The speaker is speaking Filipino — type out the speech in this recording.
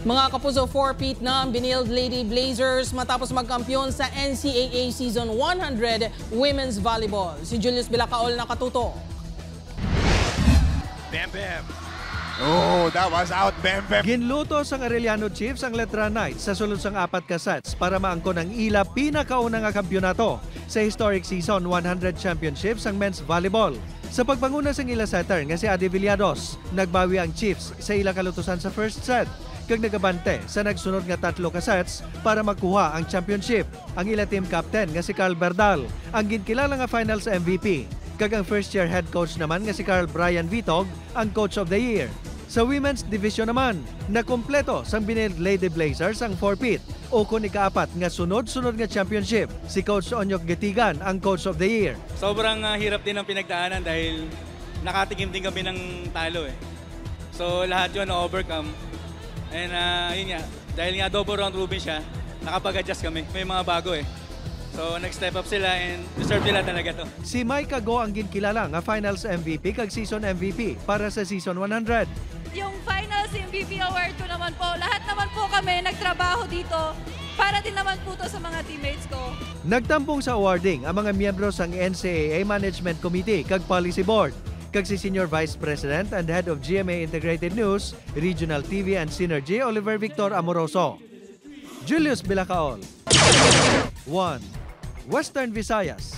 Mga kapuso, 4-peat na ang Benilde Lady Blazers matapos magkampiyon sa NCAA Season 100 Women's Volleyball. Si Julius Bilacaol nakatuto. Bam Bam. Oh, that was out, Bam Bam. Ginluto sa Arellano Chiefs ang Letra Knights sa sulod sang 4 ka sets para maangkon ang ila pinakauna nga kampyonato sa historic season 100 championships ang men's volleyball. Sa pagpanguna sang ila setter nga si Adi Villados, nagbawi ang Chiefs sa ila kalutusan sa first set kag nagabante sa nagsunod nga 3 ka sets para makuha ang championship. Ang ila team captain nga si Carl Berdal ang ginkilala nga finals MVP. Kag ang first-year head coach naman nga si Carl Brian Vitog ang coach of the year. Sa women's division naman, nakompleto sang Benilde Lady Blazers ang 4-peat o kung ika-4 nga sunod-sunod nga championship. Si Coach Onyok Getigan ang coach of the year. Sobrang hirap din ang pinagdaanan dahil nakatikim din kami ng talo eh. So lahat yun na-overcome. And yun nga, dahil nga double round robin siya, nakapag-adjust kami. May mga bago eh. So nag-step up sila and deserve nila talaga to. Si Mike Ago ang ginkilala nga finals MVP kag season MVP para sa season 100. Yung finals MVP award ko naman po, lahat naman po kami nagtrabaho dito para din naman po to sa mga teammates ko. Nagtampong sa awarding ang mga miyembro sang NCAA Management Committee kag Policy Board, kag si Senior Vice President and Head of GMA Integrated News, Regional TV and Synergy, Oliver Victor Amoroso. Julius Bilacaol. 1. Western Visayas.